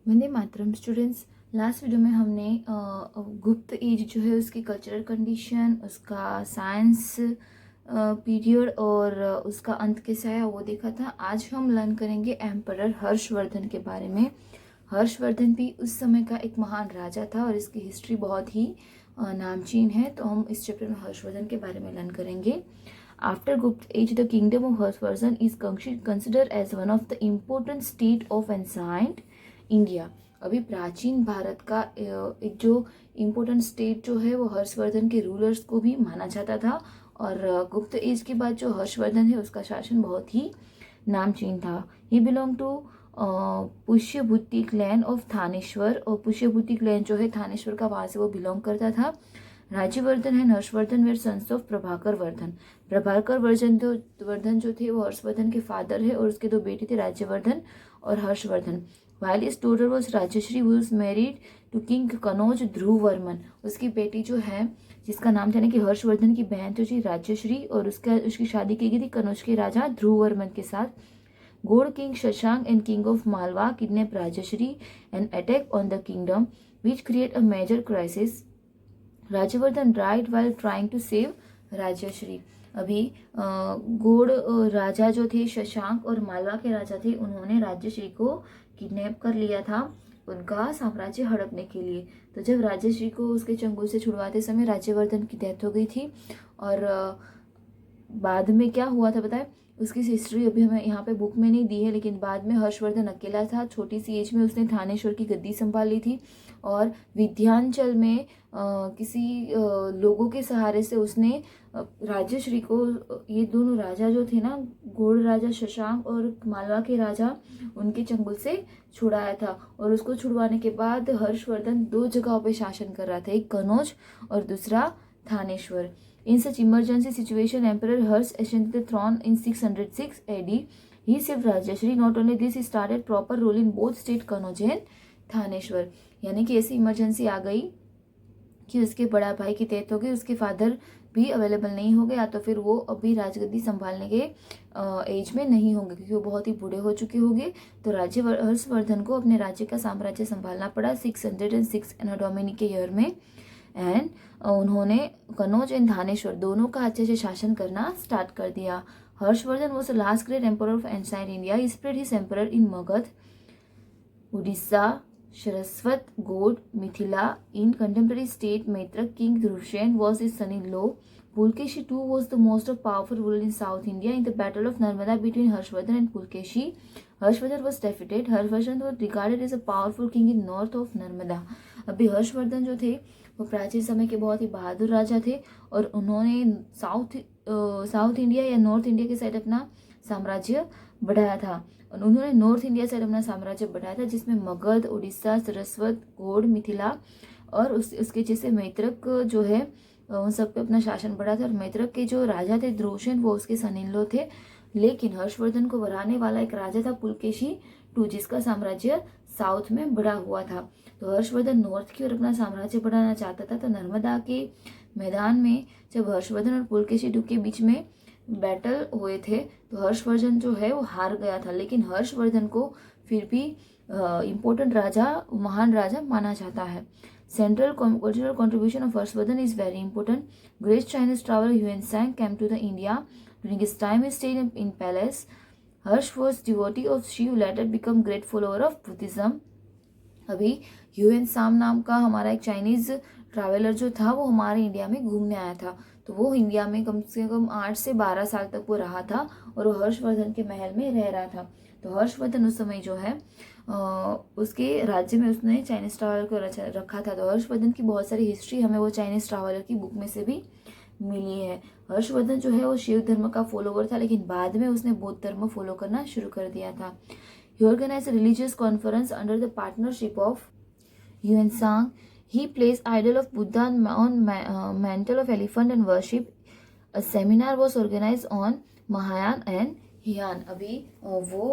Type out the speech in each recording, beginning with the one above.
Vande Mataram students. Last video में हमने गुप्त एज जो है उसकी कल्चरल कंडीशन, उसका साइंस पीरियड और उसका अंत कैसे आया वो देखा था। आज हम लर्न करेंगे एम्परर हर्षवर्धन के बारे में। हर्षवर्धन भी उस समय का एक महान राजा था और इसकी हिस्ट्री बहुत ही नामचीन है, तो हम इस चैप्टर में हर्षवर्धन के बारे में लर्न करेंगे। After Gupta age, the kingdom of Harshvardhan is considered as one of the important state of ancient India. अभी प्राचीन भारत का एक जो इम्पोर्टेंट स्टेट जो है वो हर्षवर्धन के रूलर्स को भी माना जाता था। और गुप्त एज के बाद जो हर्षवर्धन है उसका शासन बहुत ही नामचीन था। He belong to Pushyabhuti clan of Thaneshwar, और पुष्यभूति क्लैन जो है थानेश्वर का, वहां से वो बिलोंग करता था। Rajyavardhan and Harshavardhan were sons of Prabhakar Vardhan. Prabhakar Vardhan जो थे वो हर्षवर्धन के फादर है, और उसके दो बेटे थे राज्यवर्धन और Harshavardhan. While his daughter was Rajshri who is married to king Kanauj Dhruv Varman. उसकी बेटी जो है जिसका नाम था ना कि हर्षवर्धन की बहन तो थी राजश्री, और उसकी शादी की गई थी कनौज के राजा ध्रुव वर्मन के साथ। Gaud king Shashank and king of Malwa kidnap Rajshri and attack on the kingdom which create a major crisis. Rajyavardhan right while trying to save Rajshri. अभी गोड़ राजा जो थे शशांक और मालवा के राजा थे, उन्होंने राजश्री को किडनैप कर लिया था उनका साम्राज्य हड़पने के लिए। तो जब राजश्री को उसके चंगुल से छुड़वाते समय राज्यवर्धन की डेथ हो गई थी। और बाद में क्या हुआ था बताए, उसकी हिस्ट्री अभी हमें यहाँ पे बुक में नहीं दी है, लेकिन बाद में हर्षवर्धन अकेला था, छोटी सी एज में उसने थानेश्वर की गद्दी संभाल ली थी, और विंध्याचल में किसी लोगों के सहारे से उसने राजश्री को, ये दोनों राजा जो थे ना, गोड़ राजा शशांक और मालवा के राजा, उनके चंगुल से छुड़ाया था। और उसको छुड़वाने के बाद हर्षवर्धन दो जगहों पे शासन कर रहा था, एक कनौज और दूसरा Thaneshwar. In such emergency situation, Emperor Harsh ascended the throne in 606 AD. He saved Rajashri. Not only this, he started proper rule in both state Kannauj and Thaneshwar. यानी कि ऐसी इमरजेंसी आ गई कि उसके बड़ा भाई की डेथ हो गई, उसके फादर भी अवेलेबल नहीं हो गए, या तो फिर वो अभी राजगद्दी संभालने के एज में नहीं होंगे क्योंकि वो बहुत ही बूढ़े हो चुके होंगे। तो राज्य हर्षवर्धन को अपने राज्य का साम्राज्य संभालना पड़ा 606 डोमिनी के ईयर में। एंड उन्होंने कनौज एंड थानेश्वर दोनों का अच्छे से शासन करना स्टार्ट कर दिया। Harshavardhan was the last great emperor of ancient India. He spread his emperor in Magadh, Orissa, Saraswat, Gaud, Mithila. In contemporary state Maitrak king Dhruvasen was his son-in-law. Pulkeshi too was the most powerful ruler in South India. In the battle of Narmada between Harshvardhan and Pulkeshi, Harshvardhan was defeated. Harshvardhan was regarded as a powerful king in north of Narmada. अभी हर्षवर्धन जो थे वो प्राचीन समय के बहुत ही बहादुर राजा थे, और उन्होंने साउथ इंडिया या नॉर्थ इंडिया के साइड अपना साम्राज्य बढ़ाया था। और उन्होंने नॉर्थ इंडिया साइड अपना साम्राज्य बढ़ाया था, जिसमें मगध, उड़ीसा, सरस्वत, गोड़, मिथिला और उसके जैसे मैत्रक जो है उन सब पे अपना शासन बढ़ाया था। और मैत्रक के जो राजा थे ध्रुवसेन, वो उसके सन-इन-लॉ थे। लेकिन हर्षवर्धन को हराने वाला एक राजा था पुलकेशी टू, जिसका साम्राज्य साउथ में बढ़ा हुआ था। तो हर्षवर्धन नॉर्थ की ओर अपना साम्राज्य बढ़ाना चाहता था। तो नर्मदा के मैदान में जब हर्षवर्धन और पुलकेशी टू के बीच में बैटल हुए थे, तो हर्षवर्धन जो है वो हार गया था, लेकिन हर्षवर्धन को फिर भी इम्पोर्टेंट राजा, महान राजा माना जाता है। Central cultural contribution of Harshavardhan is very important. Great Chinese traveller Hiuen Tsang came to the India. During his time he stayed in palace. Harsh was devotee of Shiva, later become great follower of Buddhism. अभी Hiuen सांग नाम का हमारा एक Chinese traveller जो था वो हमारे इंडिया में घूमने आया था। तो वो इंडिया में कम से कम 8 से 12 साल तक वो रहा था, और वो हर्षवर्धन के महल में रह रहा था। तो हर्षवर्धन उस समय जो है उसके राज्य में उसने चाइनीज ट्रैवलर को रखा था। तो हर्षवर्धन की बहुत सारी हिस्ट्री हमें वो चाइनीज ट्रैवलर की बुक में से भी मिली है। हर्षवर्धन जो है वो शिव धर्म का फॉलोवर था, लेकिन बाद में उसने बौद्ध धर्म फॉलो करना शुरू कर दिया था। He organized a religious conference under the partnership of Yuan Sang. He placed idol of Buddha on mantle of elephant and worship. A seminar was organized on Mahayana and Heian. अभी वो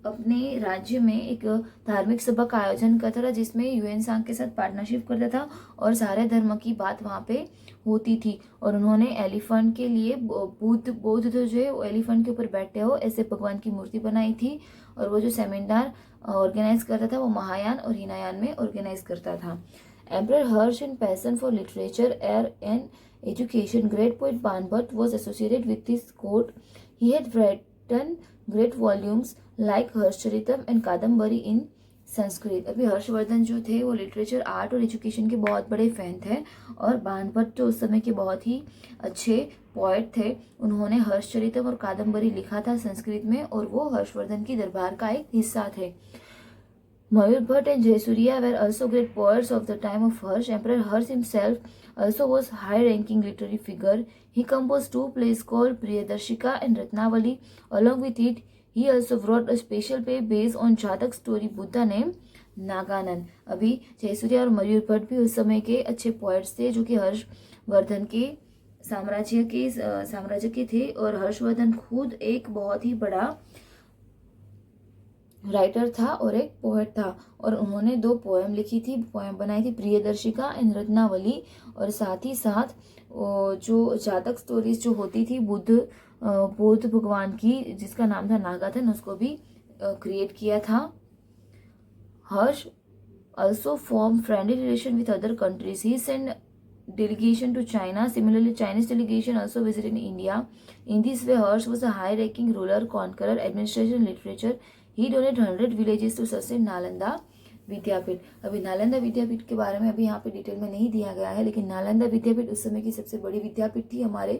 अपने राज्य में एक धार्मिक सभा का आयोजन करता था जिसमें ह्यूएन के साथ पार्टनरशिप करता था और सारे धर्म की बात वहाँ पे होती थी। और उन्होंने एलिफेंट के लिए बौद्ध तो जो है वो एलिफेंट के ऊपर बैठे हो ऐसे भगवान की मूर्ति बनाई थी। और वो जो सेमिनार ऑर्गेनाइज करता था वो महायान और हीनायान में ऑर्गेनाइज करता था। Emperor Harsh and passion for literature and education, great poet Banbhat was associated with his court. He had written great volumes like Harshacharitam and Kadambari in Sanskrit. अभी हर्षवर्धन जो थे वो लिटरेचर, आर्ट और एजुकेशन के बहुत बड़े फैन थे और बाणभट्ट जो उस समय के बहुत ही अच्छे पोएट थे, उन्होंने हर्षचरितम और कादम्बरी लिखा था संस्कृत में और वो हर्षवर्धन की दरबार का एक हिस्सा थे। Mayur Bhatt and Jayasuriya were also great poets of the time of Harsh. Emperor Harsh himself also was high-ranking literary figure. He composed 2 plays called Priyadarshika and Ratnavali. Along with it, he also wrote a special play based on Jatak story Buddha named Naganand. अभी जयसूर्या और मयूर भट्ट भी उस समय के अच्छे poets थे जो कि हर्षवर्धन के साम्राज्य के थे। और हर्षवर्धन खुद एक बहुत ही बड़ा राइटर था और एक पोएट था और उन्होंने 2 पोएम लिखी थी, पोएम बनाई थी प्रियदर्शिका एंड रत्नावली। और साथ ही साथ जो जातक स्टोरीज जो होती थी बुद्ध भगवान की जिसका नाम था नागाधन, उसको भी क्रिएट किया था। हर्ष also formed friendly relation with other countries. He sent delegation to China. Similarly, Chinese delegation also visited India. In this way, Harsh was a high-ranking ruler, conqueror, administration, literature. He donated 100 villages to sustain Nalanda विद्यापीठ। अभी नालंदा विद्यापीठ के बारे में अभी यहाँ पे detail में नहीं दिया गया है, लेकिन नालंदा विद्यापीठ उस समय की सबसे बड़ी विद्यापीठ थी हमारे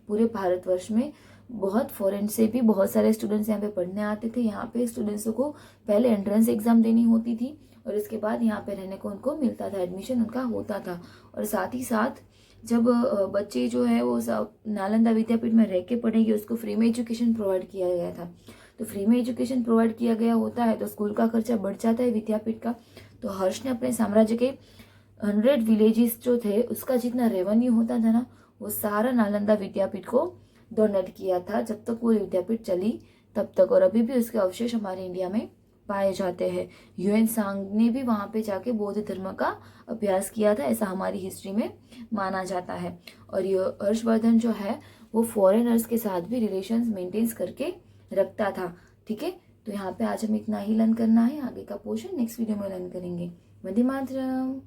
पूरे भारतवर्ष में। बहुत फॉरेन से भी बहुत सारे स्टूडेंट्स यहाँ पे पढ़ने आते थे। यहाँ पे स्टूडेंट्सों को पहले एंट्रेंस एग्जाम देनी होती थी और इसके बाद यहाँ पे रहने को उनको मिलता था, एडमिशन उनका होता था। और साथ ही साथ जब बच्चे जो है वो नालंदा विद्यापीठ में रह के पढ़ेंगे उसको फ्री में एजुकेशन प्रोवाइड किया गया था। तो फ्री में एजुकेशन प्रोवाइड किया गया होता है तो स्कूल का खर्चा बढ़ जाता है विद्यापीठ का। तो हर्ष ने अपने साम्राज्य के 100 विलेजेस जो थे उसका जितना रेवेन्यू होता था ना वो सारा नालंदा विद्यापीठ को डोनेट किया था जब तक वो विद्यापीठ चली तब तक। और अभी भी उसके अवशेष हमारे इंडिया में पाए जाते हैं। ह्यूएन सांग ने भी वहाँ पे जाके बौद्ध धर्म का अभ्यास किया था, ऐसा हमारी हिस्ट्री में माना जाता है। और ये हर्षवर्धन जो है वो फॉरेनर्स के साथ भी रिलेशंस मेंटेन करके रखता था। ठीक है, तो यहाँ पे आज हम इतना ही लर्न करना है, आगे का पोर्शन नेक्स्ट वीडियो में लर्न करेंगे। वंदे मातरम।